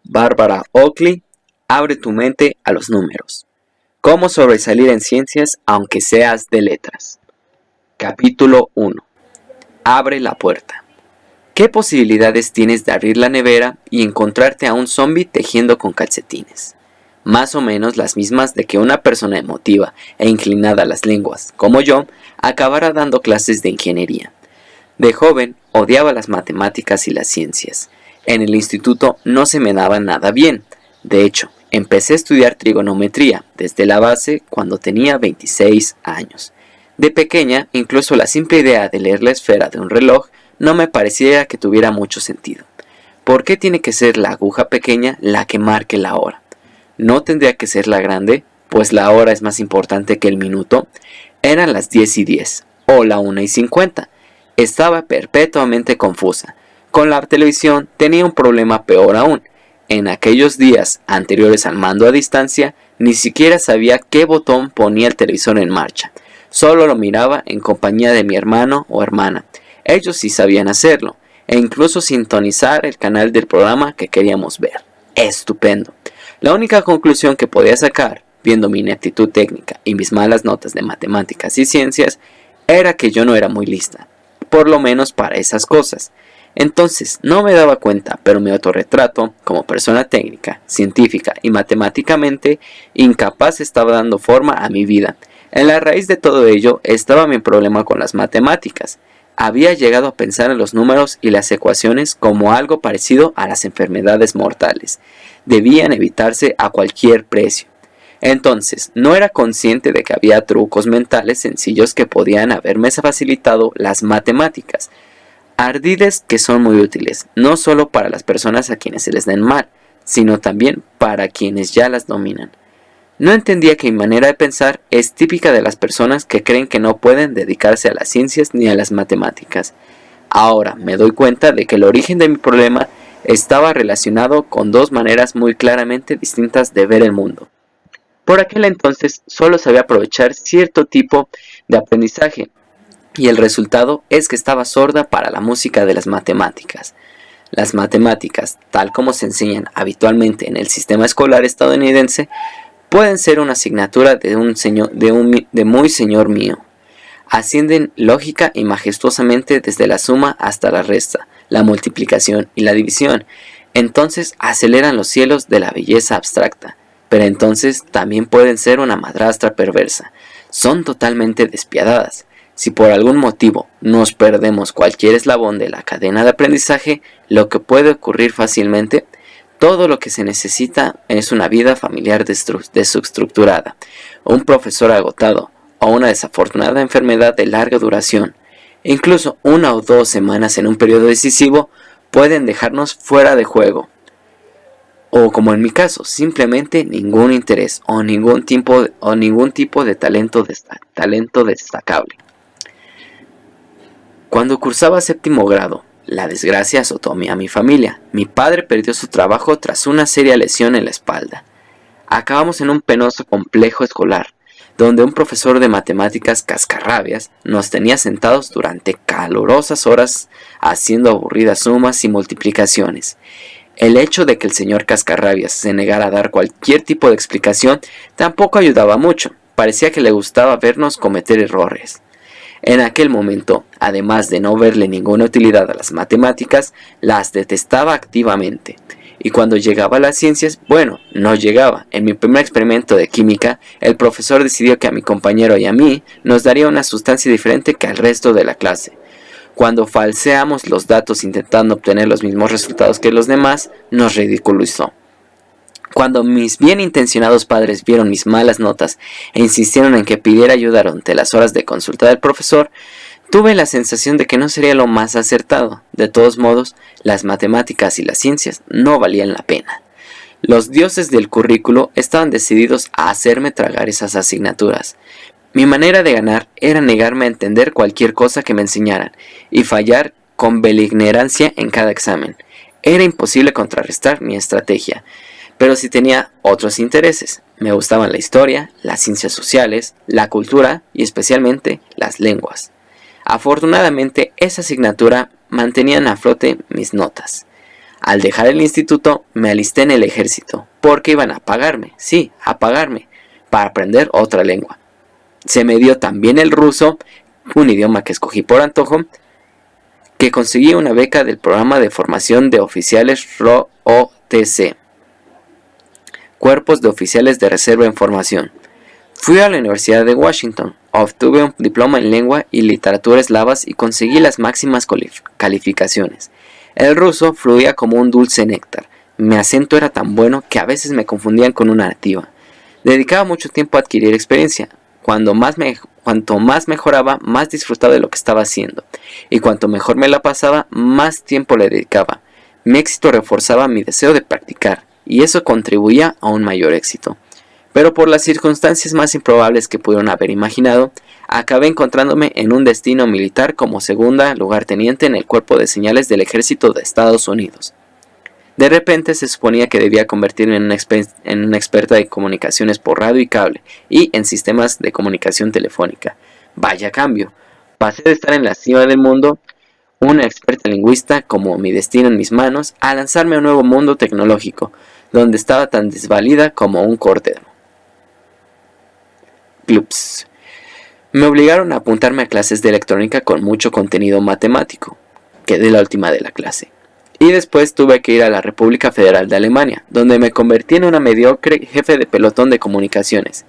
Barbara Oakley, Abre tu mente a los números. Cómo sobresalir en ciencias aunque seas de letras. Capítulo 1. Abre la puerta. ¿Qué posibilidades tienes de abrir la nevera y encontrarte a un zombie tejiendo con calcetines? Más o menos las mismas de que una persona emotiva e inclinada a las lenguas, como yo, acabara dando clases de ingeniería. De joven odiaba las matemáticas y las ciencias. En el instituto no se me daba nada bien. De hecho, empecé a estudiar trigonometría desde la base cuando tenía 26 años. De pequeña, incluso la simple idea de leer la esfera de un reloj no me parecía que tuviera mucho sentido. ¿Por qué tiene que ser la aguja pequeña la que marque la hora? ¿No tendría que ser la grande, pues la hora es más importante que el minuto? Eran las 10:10, o la 1:50. Estaba perpetuamente confusa. Con la televisión tenía un problema peor aún. En aquellos días anteriores al mando a distancia, ni siquiera sabía qué botón ponía el televisor en marcha. Solo lo miraba en compañía de mi hermano o hermana. Ellos sí sabían hacerlo, e incluso sintonizar el canal del programa que queríamos ver. ¡Estupendo! La única conclusión que podía sacar, viendo mi ineptitud técnica y mis malas notas de matemáticas y ciencias, era que yo no era muy lista, por lo menos para esas cosas. Entonces, no me daba cuenta, pero mi autorretrato, como persona técnica, científica y matemáticamente incapaz, estaba dando forma a mi vida. En la raíz de todo ello estaba mi problema con las matemáticas. Había llegado a pensar en los números y las ecuaciones como algo parecido a las enfermedades mortales. Debían evitarse a cualquier precio. Entonces, no era consciente de que había trucos mentales sencillos que podían haberme facilitado las matemáticas. Ardides que son muy útiles, no solo para las personas a quienes se les den mal, sino también para quienes ya las dominan. No entendía que mi manera de pensar es típica de las personas que creen que no pueden dedicarse a las ciencias ni a las matemáticas. Ahora me doy cuenta de que el origen de mi problema estaba relacionado con dos maneras muy claramente distintas de ver el mundo. Por aquel entonces solo sabía aprovechar cierto tipo de aprendizaje, y el resultado es que estaba sorda para la música de las matemáticas. Las matemáticas, tal como se enseñan habitualmente en el sistema escolar estadounidense, pueden ser una asignatura de muy señor mío. Ascienden lógica y majestuosamente desde la suma hasta la resta, la multiplicación y la división. Entonces aceleran los cielos de la belleza abstracta, pero entonces también pueden ser una madrastra perversa. Son totalmente despiadadas. Si por algún motivo nos perdemos cualquier eslabón de la cadena de aprendizaje, lo que puede ocurrir fácilmente, todo lo que se necesita es una vida familiar desestructurada, un profesor agotado o una desafortunada enfermedad de larga duración. Incluso 1 o 2 semanas en un periodo decisivo pueden dejarnos fuera de juego. O como en mi caso, simplemente ningún interés o ningún tipo de talento destacable. Cuando cursaba 7º grado, la desgracia azotó a mi familia. Mi padre perdió su trabajo tras una seria lesión en la espalda. Acabamos en un penoso complejo escolar, donde un profesor de matemáticas cascarrabias nos tenía sentados durante calurosas horas haciendo aburridas sumas y multiplicaciones. El hecho de que el señor Cascarrabias se negara a dar cualquier tipo de explicación tampoco ayudaba mucho. Parecía que le gustaba vernos cometer errores. En aquel momento, además de no verle ninguna utilidad a las matemáticas, las detestaba activamente. Y cuando llegaba a las ciencias, bueno, no llegaba. En mi primer experimento de química, el profesor decidió que a mi compañero y a mí nos daría una sustancia diferente que al resto de la clase. Cuando falseamos los datos intentando obtener los mismos resultados que los demás, nos ridiculizó. Cuando mis bien intencionados padres vieron mis malas notas e insistieron en que pidiera ayuda durante las horas de consulta del profesor, tuve la sensación de que no sería lo más acertado. De todos modos, las matemáticas y las ciencias no valían la pena. Los dioses del currículo estaban decididos a hacerme tragar esas asignaturas. Mi manera de ganar era negarme a entender cualquier cosa que me enseñaran y fallar con beligerancia en cada examen. Era imposible contrarrestar mi estrategia. Pero sí tenía otros intereses. Me gustaban la historia, las ciencias sociales, la cultura y especialmente las lenguas. Afortunadamente, esa asignatura mantenían a flote mis notas. Al dejar el instituto me alisté en el ejército, porque iban a pagarme, sí, a pagarme, para aprender otra lengua. Se me dio también el ruso, un idioma que escogí por antojo, que conseguí una beca del programa de formación de oficiales ROTC, Cuerpos de Oficiales de Reserva en Formación. Fui a la Universidad de Washington, obtuve un diploma en lengua y literatura eslavas y conseguí las máximas calificaciones. El ruso fluía como un dulce néctar. Mi acento era tan bueno que a veces me confundían con una nativa. Dedicaba mucho tiempo a adquirir experiencia. Cuanto más mejoraba, más disfrutaba de lo que estaba haciendo. Y cuanto mejor me la pasaba, más tiempo le dedicaba. Mi éxito reforzaba mi deseo de practicar, y eso contribuía a un mayor éxito. Pero por las circunstancias más improbables que pudieron haber imaginado, acabé encontrándome en un destino militar como segunda lugarteniente en el Cuerpo de Señales del Ejército de Estados Unidos. De repente se suponía que debía convertirme en una experta de comunicaciones por radio y cable y en sistemas de comunicación telefónica. Vaya cambio. Pasé de estar en la cima del mundo, una experta lingüista como mi destino en mis manos, a lanzarme a un nuevo mundo tecnológico, donde estaba tan desvalida como un cordero. Clubs. Me obligaron a apuntarme a clases de electrónica con mucho contenido matemático. Quedé la última de la clase. Y después tuve que ir a la República Federal de Alemania, donde me convertí en una mediocre jefe de pelotón de comunicaciones.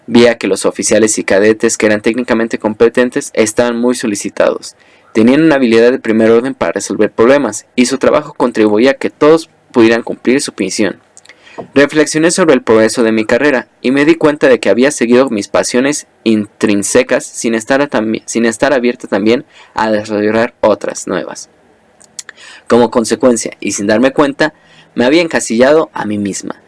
Vi que los oficiales y cadetes que eran técnicamente competentes estaban muy solicitados. Tenían una habilidad de primer orden para resolver problemas, y su trabajo contribuía a que todos pudieran cumplir su misión. Reflexioné sobre el progreso de mi carrera y me di cuenta de que había seguido mis pasiones intrínsecas sin estar abierta también a desarrollar otras nuevas. Como consecuencia, y sin darme cuenta, me había encasillado a mí misma.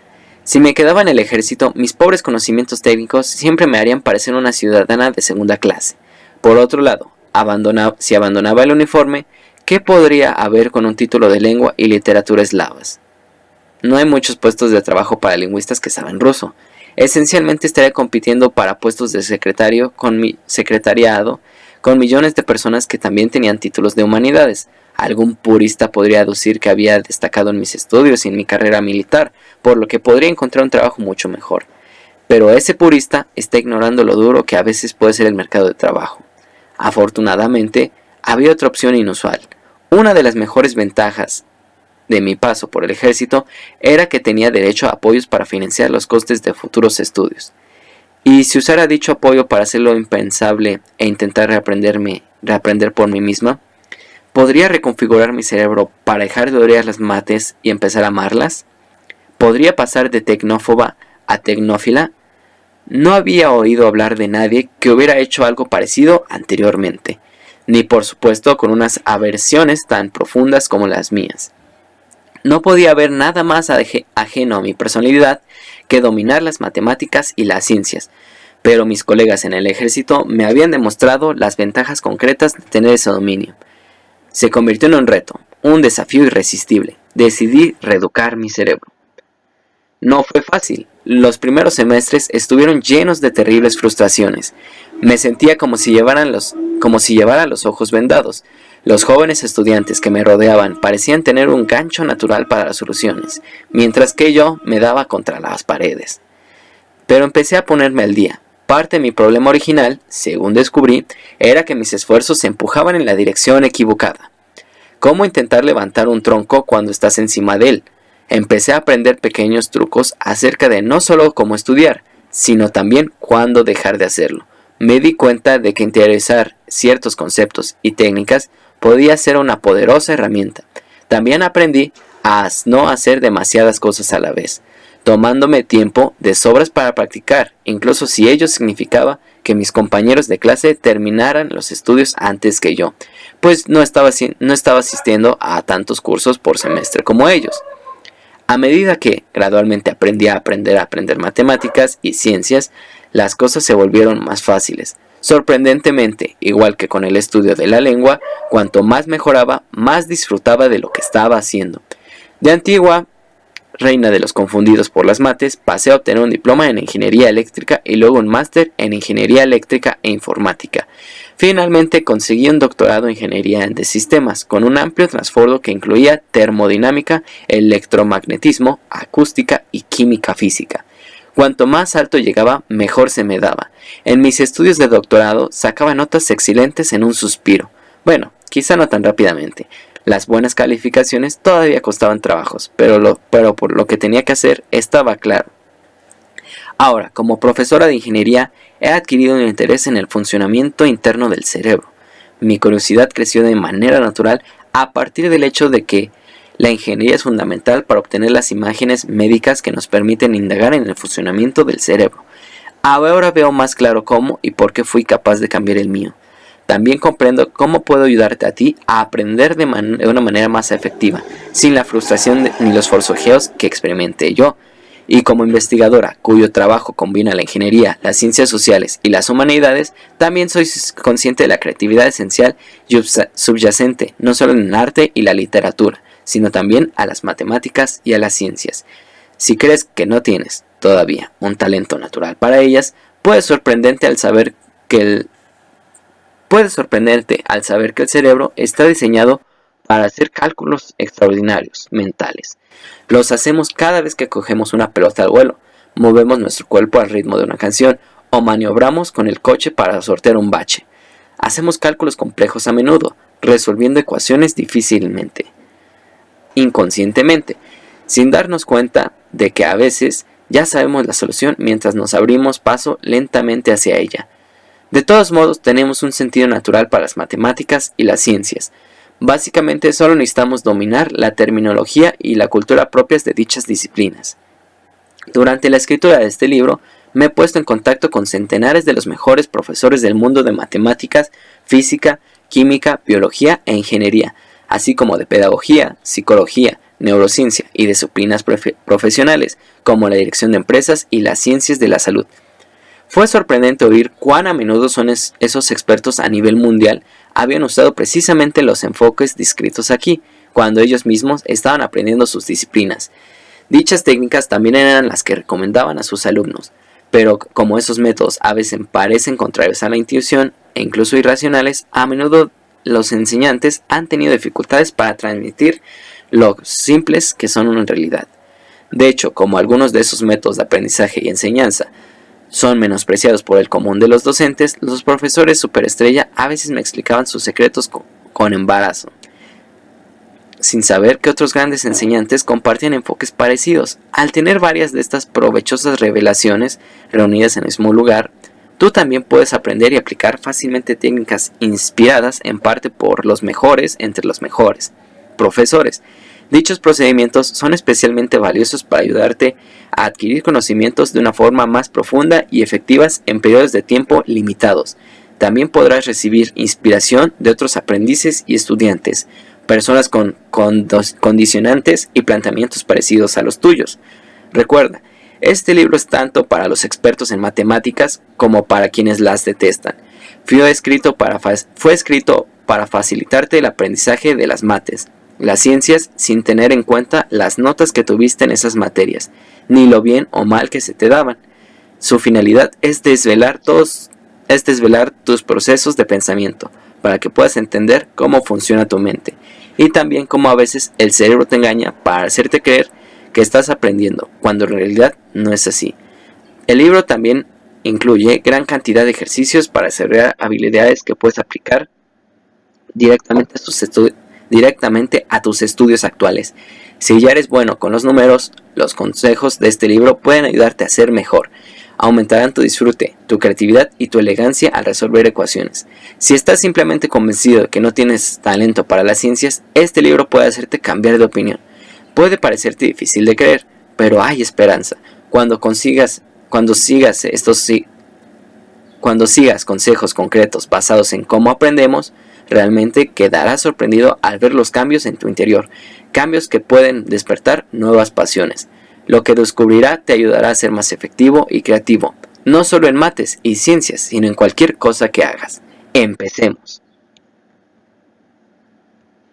Si me quedaba en el ejército, mis pobres conocimientos técnicos siempre me harían parecer una ciudadana de segunda clase. Por otro lado, si abandonaba el uniforme, ¿qué podría haber con un título de lengua y literatura eslavas? No hay muchos puestos de trabajo para lingüistas que saben ruso. Esencialmente estaría compitiendo para puestos de secretariado con millones de personas que también tenían títulos de humanidades. Algún purista podría aducir que había destacado en mis estudios y en mi carrera militar, por lo que podría encontrar un trabajo mucho mejor. Pero ese purista está ignorando lo duro que a veces puede ser el mercado de trabajo. Afortunadamente, había otra opción inusual. Una de las mejores ventajas de mi paso por el ejército era que tenía derecho a apoyos para financiar los costes de futuros estudios. Y si usara dicho apoyo para hacer lo impensable e intentar reaprender por mí misma, ¿podría reconfigurar mi cerebro para dejar de odiar las mates y empezar a amarlas? ¿Podría pasar de tecnófoba a tecnófila? No había oído hablar de nadie que hubiera hecho algo parecido anteriormente, ni por supuesto con unas aversiones tan profundas como las mías. No podía haber nada más ajeno a mi personalidad que dominar las matemáticas y las ciencias, pero mis colegas en el ejército me habían demostrado las ventajas concretas de tener ese dominio. Se convirtió en un reto, un desafío irresistible. Decidí reeducar mi cerebro. No fue fácil. Los primeros semestres estuvieron llenos de terribles frustraciones. Me sentía como si llevara los ojos vendados. Los jóvenes estudiantes que me rodeaban parecían tener un gancho natural para las soluciones, mientras que yo me daba contra las paredes. Pero empecé a ponerme al día. Parte de mi problema original, según descubrí, era que mis esfuerzos se empujaban en la dirección equivocada. ¿Cómo intentar levantar un tronco cuando estás encima de él? Empecé a aprender pequeños trucos acerca de no solo cómo estudiar, sino también cuándo dejar de hacerlo. Me di cuenta de que interiorizar ciertos conceptos y técnicas podía ser una poderosa herramienta. También aprendí a no hacer demasiadas cosas a la vez, tomándome tiempo de sobras para practicar, incluso si ello significaba que mis compañeros de clase terminaran los estudios antes que yo, pues no estaba asistiendo a tantos cursos por semestre como ellos. A medida que gradualmente aprendí a aprender matemáticas y ciencias, las cosas se volvieron más fáciles. Sorprendentemente, igual que con el estudio de la lengua, cuanto más mejoraba, más disfrutaba de lo que estaba haciendo. De antigua reina de los confundidos por las mates, pasé a obtener un diploma en ingeniería eléctrica y luego un máster en ingeniería eléctrica e informática. Finalmente conseguí un doctorado en ingeniería de sistemas, con un amplio trasfondo que incluía termodinámica, electromagnetismo, acústica y química física. Cuanto más alto llegaba, mejor se me daba. En mis estudios de doctorado sacaba notas excelentes en un suspiro. Bueno, quizá no tan rápidamente. Las buenas calificaciones todavía costaban trabajos, pero por lo que tenía que hacer estaba claro. Ahora, como profesora de ingeniería, he adquirido un interés en el funcionamiento interno del cerebro. Mi curiosidad creció de manera natural a partir del hecho de que la ingeniería es fundamental para obtener las imágenes médicas que nos permiten indagar en el funcionamiento del cerebro. Ahora veo más claro cómo y por qué fui capaz de cambiar el mío. También comprendo cómo puedo ayudarte a ti a aprender de una manera más efectiva, sin la frustración ni los forcejeos que experimenté yo. Y como investigadora, cuyo trabajo combina la ingeniería, las ciencias sociales y las humanidades, también soy consciente de la creatividad esencial y subyacente, no solo en el arte y la literatura, sino también a las matemáticas y a las ciencias. Si crees que no tienes todavía un talento natural para ellas, puede sorprenderte al saber que el cerebro está diseñado para hacer cálculos extraordinarios mentales. Los hacemos cada vez que cogemos una pelota al vuelo, movemos nuestro cuerpo al ritmo de una canción o maniobramos con el coche para sortear un bache. Hacemos cálculos complejos a menudo, resolviendo ecuaciones difícilmente, inconscientemente, sin darnos cuenta de que a veces ya sabemos la solución mientras nos abrimos paso lentamente hacia ella. De todos modos, tenemos un sentido natural para las matemáticas y las ciencias. Básicamente solo necesitamos dominar la terminología y la cultura propias de dichas disciplinas. Durante la escritura de este libro, me he puesto en contacto con centenares de los mejores profesores del mundo de matemáticas, física, química, biología e ingeniería, así como de pedagogía, psicología, neurociencia y disciplinas profesionales, como la dirección de empresas y las ciencias de la salud. Fue sorprendente oír cuán a menudo esos expertos a nivel mundial habían usado precisamente los enfoques descritos aquí, cuando ellos mismos estaban aprendiendo sus disciplinas. Dichas técnicas también eran las que recomendaban a sus alumnos, pero como esos métodos a veces parecen contrarios a la intuición e incluso irracionales, a menudo los enseñantes han tenido dificultades para transmitir lo simples que son en realidad. De hecho, como algunos de esos métodos de aprendizaje y enseñanza son menospreciados por el común de los docentes, los profesores superestrella a veces me explicaban sus secretos con embarazo, sin saber que otros grandes enseñantes compartían enfoques parecidos. Al tener varias de estas provechosas revelaciones reunidas en el mismo lugar, tú también puedes aprender y aplicar fácilmente técnicas inspiradas en parte por los mejores entre los mejores profesores. Dichos procedimientos son especialmente valiosos para ayudarte a adquirir conocimientos de una forma más profunda y efectivas en periodos de tiempo limitados. También podrás recibir inspiración de otros aprendices y estudiantes, personas con condicionantes y planteamientos parecidos a los tuyos. Recuerda, este libro es tanto para los expertos en matemáticas como para quienes las detestan. Fue escrito para facilitarte el aprendizaje de las mates, las ciencias, sin tener en cuenta las notas que tuviste en esas materias, ni lo bien o mal que se te daban. Su finalidad es desvelar tus procesos de pensamiento, para que puedas entender cómo funciona tu mente, y también cómo a veces el cerebro te engaña para hacerte creer que estás aprendiendo, cuando en realidad no es así. El libro también incluye gran cantidad de ejercicios para desarrollar habilidades que puedes aplicar directamente a tus estudios actuales. Si ya eres bueno con los números, los consejos de este libro pueden ayudarte a ser mejor. Aumentarán tu disfrute, tu creatividad y tu elegancia al resolver ecuaciones. Si estás simplemente convencido de que no tienes talento para las ciencias, este libro puede hacerte cambiar de opinión. Puede parecerte difícil de creer, pero hay esperanza. Cuando sigas consejos concretos basados en cómo aprendemos, realmente quedarás sorprendido al ver los cambios en tu interior, cambios que pueden despertar nuevas pasiones. Lo que descubrirá te ayudará a ser más efectivo y creativo, no solo en mates y ciencias, sino en cualquier cosa que hagas. Empecemos.